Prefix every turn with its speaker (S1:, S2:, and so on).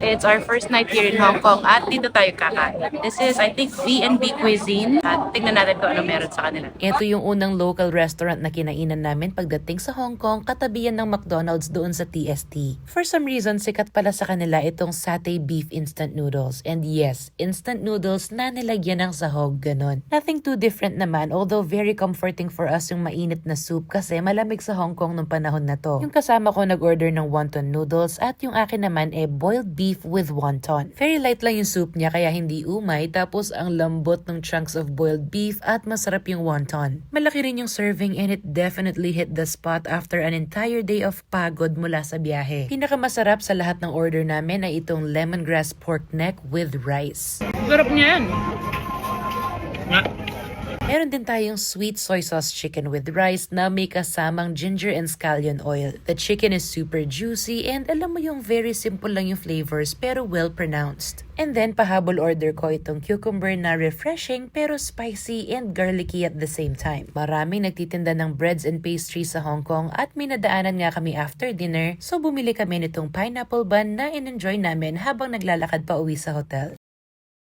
S1: It's our first night here in Hong Kong at dito tayo kakain. This is, I think, V&B cuisine at tignan natin kung ano meron sa kanila.
S2: Ito yung unang local restaurant na kinainan namin pagdating sa Hong Kong, katabi yan ng McDonald's doon sa TST. For some reason, sikat pala sa kanila itong satay beef instant noodles. And yes, instant noodles na nilagyan ng sahog, ganon. Nothing too different naman, although very comforting for us yung mainit na soup kasi malamig sa Hong Kong nung panahon na to. Yung kasama ko nag-order ng wonton noodles at yung akin naman boiled beef with wonton. Very light lang yung soup niya kaya hindi umay, tapos ang lambot ng chunks of boiled beef at masarap yung wonton. Malaki rin yung serving and it definitely hit the spot after an entire day of pagod mula sa biyahe. Pinakamasarap sa lahat ng order namin ay itong lemongrass pork neck with rice.
S1: Sarap niya yan.
S2: Meron din tayong sweet soy sauce chicken with rice na may kasamang ginger and scallion oil. The chicken is super juicy and alam mo yung very simple lang yung flavors pero well pronounced. And then pahabol order ko itong cucumber na refreshing pero spicy and garlicky at the same time. Maraming nagtitinda ng breads and pastries sa Hong Kong at may nadaanan nga kami after dinner so bumili kami nitong pineapple bun na in-enjoy namin habang naglalakad pa uwi sa hotel.